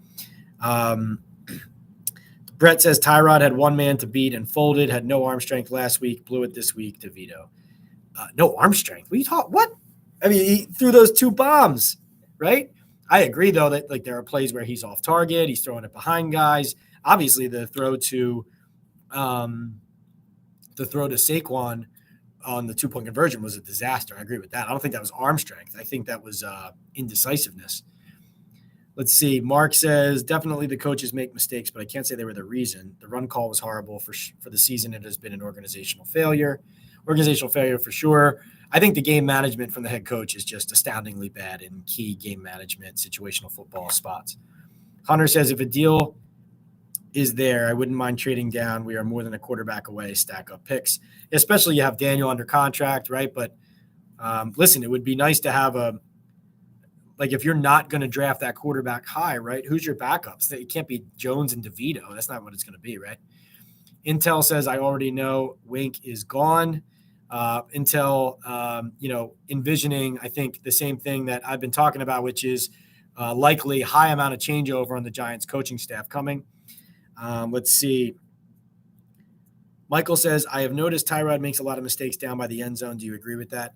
Brett says Tyrod had one man to beat and folded, had no arm strength last week, blew it this week to Vito. No arm strength? What are you talking? What? He threw those 2 bombs, right? I agree, though, that there are plays where he's off target. He's throwing it behind guys. Obviously, the throw to Saquon on the 2-point conversion was a disaster. I agree with that. I don't think that was arm strength. I think that was indecisiveness. Let's see. Mark says, definitely the coaches make mistakes, but I can't say they were the reason. The run call was horrible for the season. It has been an organizational failure. Organizational failure for sure. I think the game management from the head coach is just astoundingly bad in key game management, situational football spots. Hunter says, if a deal is there, I wouldn't mind trading down. We are more than a quarterback away, stack up picks. Especially you have Daniel under contract, right? But Listen, it would be nice to have if you're not going to draft that quarterback high, right? Who's your backups? It can't be Jones and DeVito. That's not what it's going to be, right? Intel says, I already know Wink is gone. Intel, envisioning, I think, the same thing that I've been talking about, which is likely high amount of changeover on the Giants coaching staff coming. Let's see. Michael says, I have noticed Tyrod makes a lot of mistakes down by the end zone. Do you agree with that?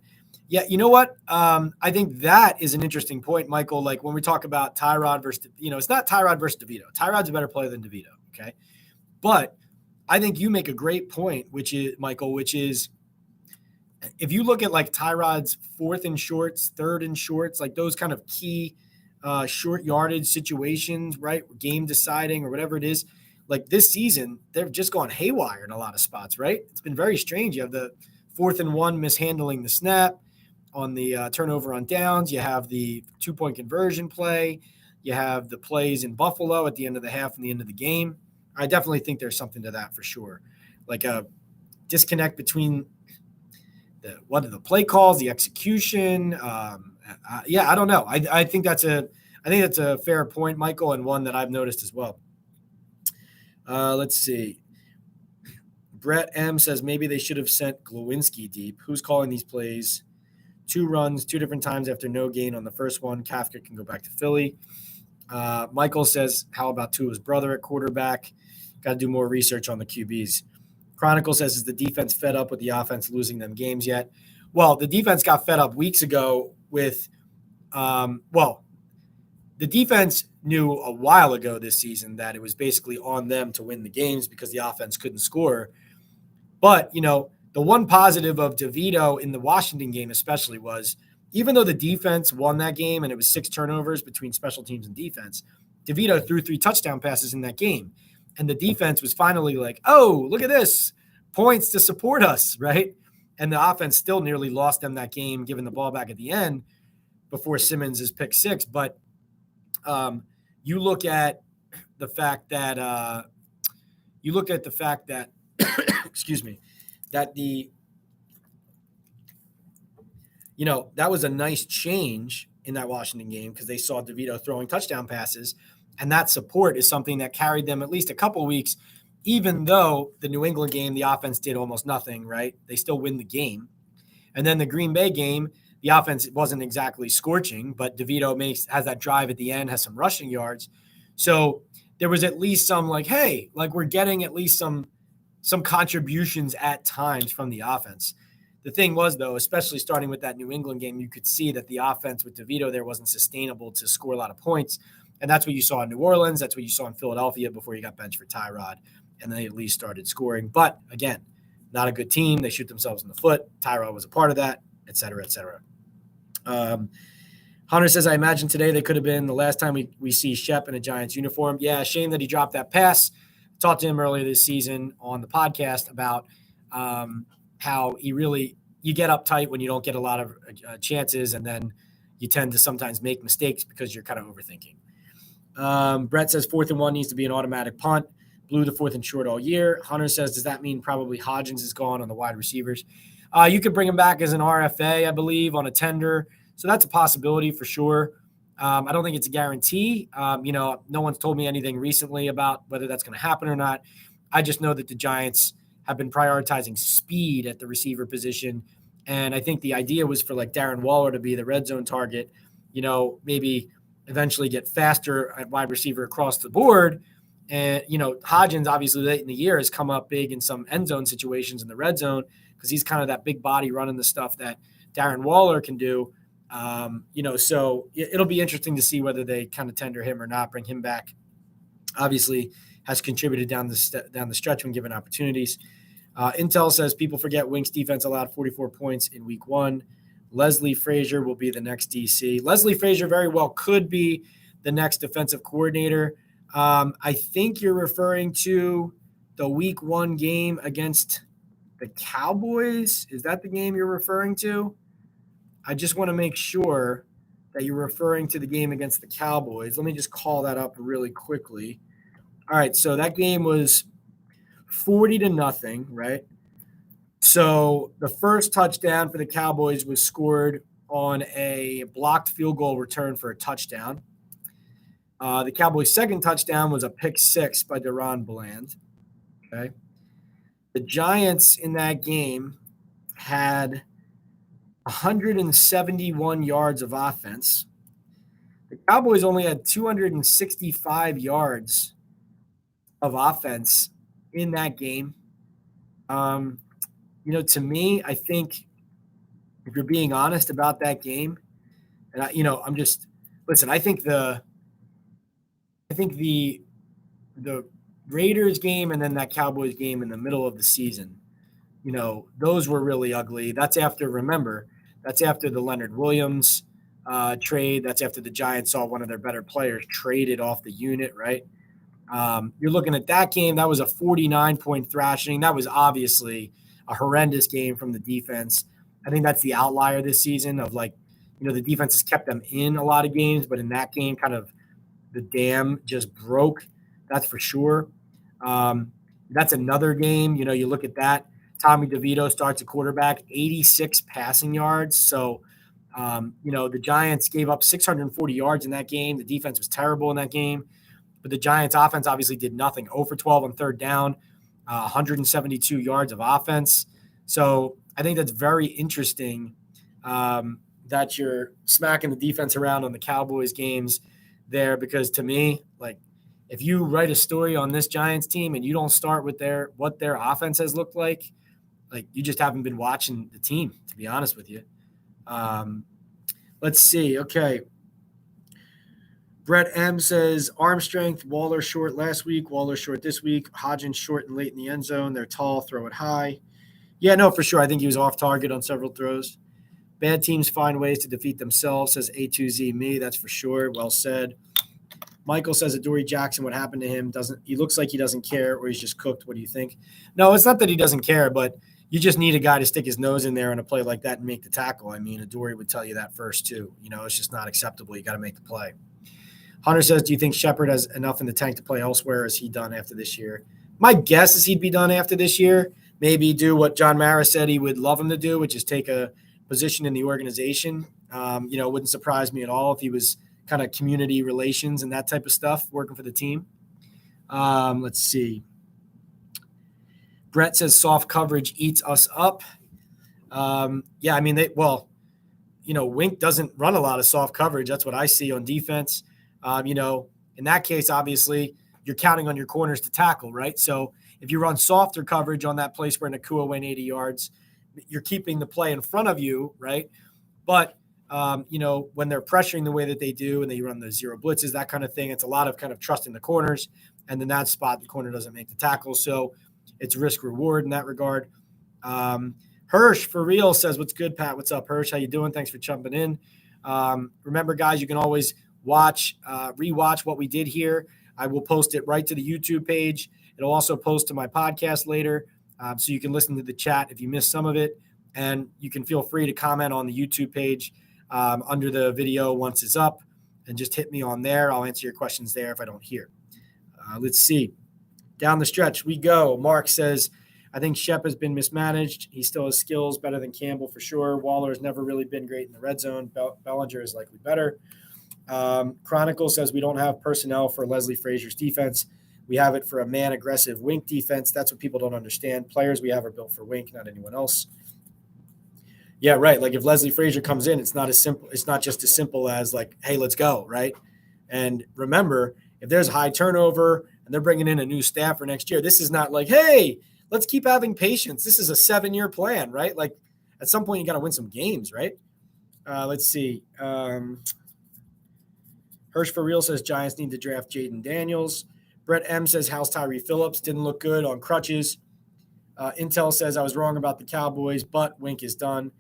Yeah, you know what? I think that is an interesting point, Michael. Like when we talk about Tyrod versus, it's not Tyrod versus DeVito. Tyrod's a better player than DeVito, okay? But I think you make a great point, which is, Michael, which is if you look at like Tyrod's fourth and shorts, third and shorts, like those kind of key short yardage situations, right? Game deciding or whatever it is. Like this season, they've just gone haywire in a lot of spots, right? It's been very strange. You have the 4th and 1 mishandling the snap on the turnover on downs. You have the 2-point conversion play. You have the plays in Buffalo at the end of the half and the end of the game. I definitely think there's something to that for sure. Like a disconnect between the play calls, the execution. I don't know. I think that's a fair point, Michael, and one that I've noticed as well. Let's see. Brett M says maybe they should have sent Glowinski deep. Who's calling these plays? 2 runs, 2 different times after no gain on the first one. Kafka can go back to Philly. Michael says, how about Tua's brother at quarterback? Got to do more research on the QBs. Chronicle says, is the defense fed up with the offense losing them games yet? Well, the defense got fed up weeks ago with the defense knew a while ago this season that it was basically on them to win the games because the offense couldn't score. But, the one positive of DeVito in the Washington game especially was even though the defense won that game and it was 6 turnovers between special teams and defense, DeVito threw 3 touchdown passes in that game. And the defense was finally like, oh, look at this, points to support us, right? And the offense still nearly lost them that game, giving the ball back at the end before Simmons' pick 6. But you look at the fact that excuse me, that that was a nice change in that Washington game because they saw DeVito throwing touchdown passes, and that support is something that carried them at least a couple weeks, even though the New England game, the offense did almost nothing, right? They still win the game. And then the Green Bay game, the offense wasn't exactly scorching, but DeVito has that drive at the end, has some rushing yards. So there was at least some we're getting at least some contributions at times from the offense. The thing was, though, especially starting with that New England game, you could see that the offense with DeVito there wasn't sustainable to score a lot of points. And that's what you saw in New Orleans. That's what you saw in Philadelphia before you got benched for Tyrod. And they at least started scoring. But, again, not a good team. They shoot themselves in the foot. Tyrod was a part of that, et cetera, et cetera. Hunter says, I imagine today they could have been the last time we see Shep in a Giants uniform. Yeah, shame that he dropped that pass. Talked to him earlier this season on the podcast about how you get uptight when you don't get a lot of chances, and then you tend to sometimes make mistakes because you're kind of overthinking. Brett says 4th and 1 needs to be an automatic punt. Blew the 4th and short all year. Hunter says, does that mean probably Hodgins is gone on the wide receivers? You could bring him back as an RFA, I believe, on a tender. So that's a possibility for sure. I don't think it's a guarantee. No one's told me anything recently about whether that's going to happen or not. I just know that the Giants have been prioritizing speed at the receiver position. And I think the idea was for Darren Waller to be the red zone target, maybe eventually get faster at wide receiver across the board. And, Hodgins obviously late in the year has come up big in some end zone situations in the red zone because he's kind of that big body running the stuff that Darren Waller can do. So it'll be interesting to see whether they kind of tender him or not, bring him back. Obviously has contributed down the stretch when given opportunities. Intel says people forget Wink's defense allowed 44 points in week 1. Leslie Frazier will be the next DC. Leslie Frazier very well could be the next defensive coordinator. I think you're referring to the week 1 game against the Cowboys. Is that the game you're referring to? I just want to make sure that you're referring to the game against the Cowboys. Let me just call that up really quickly. All right, so that game was 40-0, right? So the first touchdown for the Cowboys was scored on a blocked field goal return for a touchdown. The Cowboys' second touchdown was a pick six by Deron Bland. Okay. The Giants in that game had 171 yards of offense. The Cowboys only had 265 yards of offense in that game. To me, I think if you're being honest about that game, and I'm just listen. I think the Raiders game and then that Cowboys game in the middle of the season, those were really ugly. That's after the Leonard Williams trade. That's after the Giants saw one of their better players traded off the unit, right? You're looking at that game. That was a 49-point thrashing. That was obviously a horrendous game from the defense. I think that's the outlier this season of the defense has kept them in a lot of games, but in that game, kind of the dam just broke. That's for sure. That's another game. You look at that. Tommy DeVito starts a quarterback, 86 passing yards. So, the Giants gave up 640 yards in that game. The defense was terrible in that game. But the Giants offense obviously did nothing. 0 for 12 on third down, 172 yards of offense. So I think that's very interesting that you're smacking the defense around on the Cowboys games there, because to me, if you write a story on this Giants team and you don't start with what their offense has looked like you just haven't been watching the team, to be honest with you. Let's see. Okay. Brett M says, arm strength, Waller short last week, Waller short this week, Hodgins short and late in the end zone. They're tall, throw it high. Yeah, no, for sure. I think he was off target on several throws. Bad teams find ways to defeat themselves, says A2Z me. That's for sure. Well said. Michael says, Adoree Jackson, what happened to him? He looks like he doesn't care, or he's just cooked. What do you think? No, it's not that he doesn't care, but you just need a guy to stick his nose in there on a play like that and make the tackle. I mean, Adoree would tell you that first, too. It's just not acceptable. You got to make the play. Hunter says, do you think Shepard has enough in the tank to play elsewhere? Is he done after this year? My guess is he'd be done after this year. Maybe do what John Mara said he would love him to do, which is take a position in the organization. It wouldn't surprise me at all if he was kind of community relations and that type of stuff working for the team. Let's see. Brett says soft coverage eats us up. Yeah, I mean, Wink doesn't run a lot of soft coverage. That's what I see on defense. In that case, obviously, you're counting on your corners to tackle, right? So if you run softer coverage on that place where Nacua went 80 yards, you're keeping the play in front of you, right? But, when they're pressuring the way that they do and they run the zero blitzes, that kind of thing, it's a lot of kind of trusting the corners. And in that spot, the corner doesn't make the tackle. So it's risk reward in that regard. Hirsch, for real, says, what's good, Pat? What's up, Hirsch? How you doing? Thanks for jumping in. Remember, guys, you can always rewatch what we did here. I will post it right to the YouTube page. It'll also post to my podcast later, so you can listen to the chat if you missed some of it. And you can feel free to comment on the YouTube page under the video once it's up, and just hit me on there. I'll answer your questions there if I don't hear. Let's see. Down the stretch we go. Mark says, I think Shep has been mismanaged. He still has skills better than Campbell for sure. Waller has never really been great in the red zone. Bellinger is likely better. Chronicle says we don't have personnel for Leslie Frazier's defense. We have it for a man-aggressive Wink defense. That's what people don't understand. Players we have are built for Wink, not anyone else. Yeah, right. If Leslie Frazier comes in, it's not just as simple as hey, let's go, right? And remember, if there's high turnover and they're bringing in a new staff for next year, this is not hey, let's keep having patience. This is a 7-year plan, right? At some point you got to win some games, right? Let's see. Hirsch for real says Giants need to draft Jaden Daniels. Brett M says how's Tyree Phillips? Didn't look good on crutches. Intel says I was wrong about the Cowboys, but Wink is done.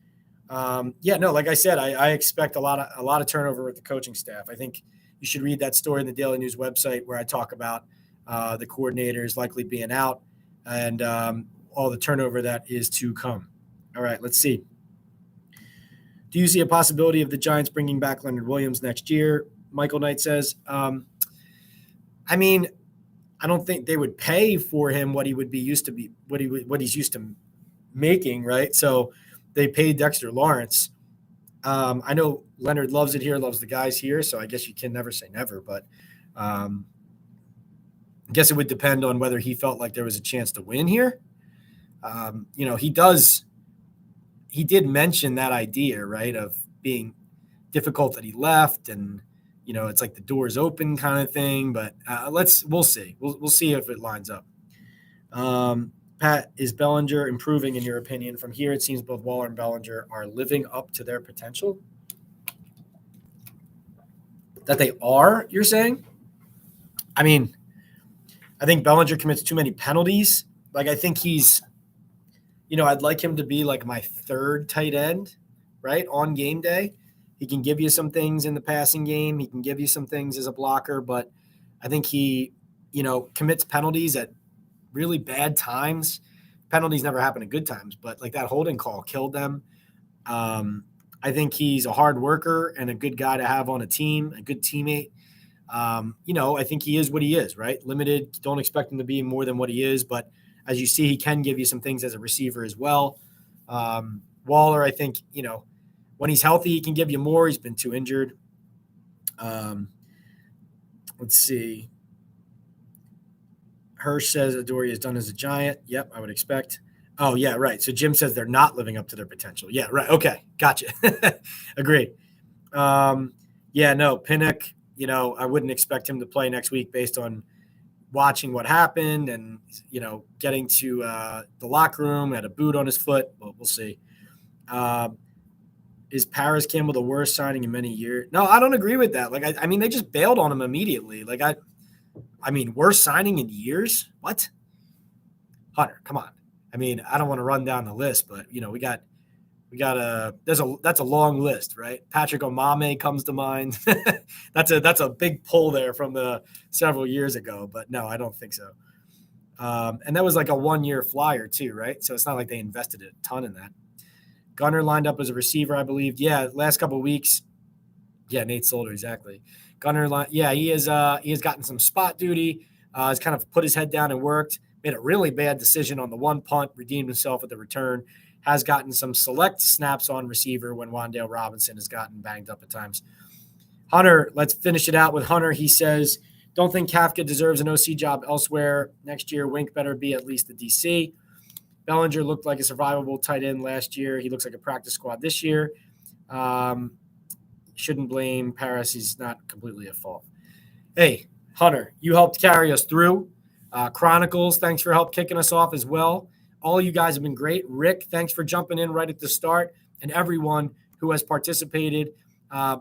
Like I said, I expect a lot of turnover with the coaching staff. I think you should read that story in the Daily News website where I talk about the coordinators likely being out and all the turnover that is to come. All right, let's see. Do you see a possibility of the Giants bringing back Leonard Williams next year? Michael Knight says, I don't think they would pay for him what he would be used to be, what he's used to making, right? So they paid Dexter Lawrence. I know Leonard loves it here, loves the guys here, so I guess you can never say never, but I guess it would depend on whether he felt like there was a chance to win here. He did mention that idea, right, of being difficult that he left, and it's like the door's open kind of thing. But we'll see. We'll see if it lines up. Pat, is Bellinger improving in your opinion? From here, it seems both Waller and Bellinger are living up to their potential. That they are, you're saying? I mean, I think Bellinger commits too many penalties. Like, I think he's, I'd like him to be like my third tight end, right, on game day. He can give you some things in the passing game. He can give you some things as a blocker, but I think he, commits penalties at really bad times. Penalties never happen at good times, but like that holding call killed them. I think he's a hard worker and a good guy to have on a team, a good teammate. I think he is what he is, right? Limited. Don't expect him to be more than what he is, but as you see, he can give you some things as a receiver as well. Waller, I think, when he's healthy, he can give you more. He's been too injured. Let's see. Hirsch says Adoree is done as a Giant. Yep, I would expect. Oh, yeah, right. So Jim says they're not living up to their potential. Yeah, right. Okay, gotcha. Agreed. Pinnock, I wouldn't expect him to play next week based on watching what happened and, getting to the locker room, had a boot on his foot. Well, we'll see. Is Paris Campbell the worst signing in many years? No, I don't agree with that. Like, I mean, they just bailed on him immediately. Like, I mean, worst signing in years? What? Hunter, come on. I mean, I don't want to run down the list, but, that's a long list, right? Patrick Omame comes to mind. That's a big pull there from the several years ago, but no, I don't think so. And that was like a 1-year flyer too, right? So it's not like they invested a ton in that. Gunner lined up as a receiver, I believe. Yeah, last couple of weeks. Yeah, Nate Solder, exactly. Gunner, he has gotten some spot duty. Has kind of put his head down and worked. Made a really bad decision on the one punt, redeemed himself at the return. Has gotten some select snaps on receiver when Wan'Dale Robinson has gotten banged up at times. Hunter, let's finish it out with Hunter. He says, don't think Kafka deserves an OC job elsewhere. Next year, Wink better be at least the DC. Bellinger looked like a survivable tight end last year. He looks like a practice squad this year. Shouldn't blame Paris. He's not completely at fault. Hey, Hunter, you helped carry us through. Chronicles, thanks for help kicking us off as well. All you guys have been great. Rick, thanks for jumping in right at the start. And everyone who has participated.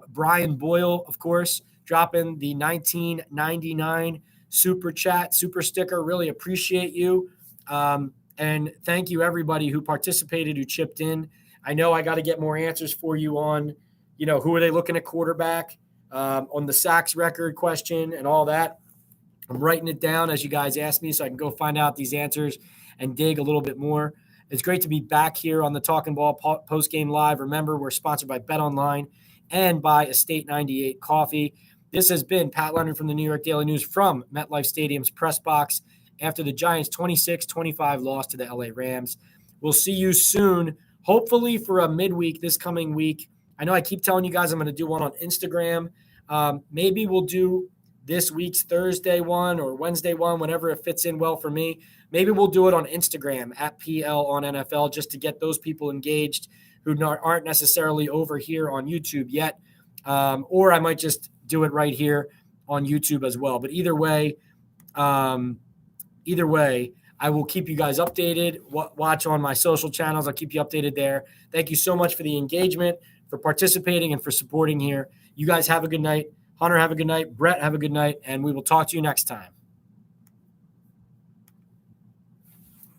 Brian Boyle, of course, dropping the 1999 super chat, super sticker. Really appreciate you. And thank you, everybody who participated, who chipped in. I know I got to get more answers for you on, who are they looking at quarterback, on the sacks record question and all that. I'm writing it down as you guys ask me so I can go find out these answers and dig a little bit more. It's great to be back here on the Talkin Ball Postgame Live. Remember, we're sponsored by BetOnline and by Estate 98 Coffee. This has been Pat Leonard from the New York Daily News from MetLife Stadium's press box after the Giants' 26-25 loss to the LA Rams. We'll see you soon, hopefully for a midweek this coming week. I know I keep telling you guys I'm going to do one on Instagram. Maybe we'll do this week's Thursday one or Wednesday one, whenever it fits in well for me. Maybe we'll do it on Instagram at PL on NFL just to get those people engaged who aren't necessarily over here on YouTube yet. Or I might just do it right here on YouTube as well. But either way, I will keep you guys updated. Watch on my social channels. I'll keep you updated there. Thank you so much for the engagement, for participating, and for supporting here. You guys have a good night. Hunter, have a good night. Brett, have a good night. And we will talk to you next time.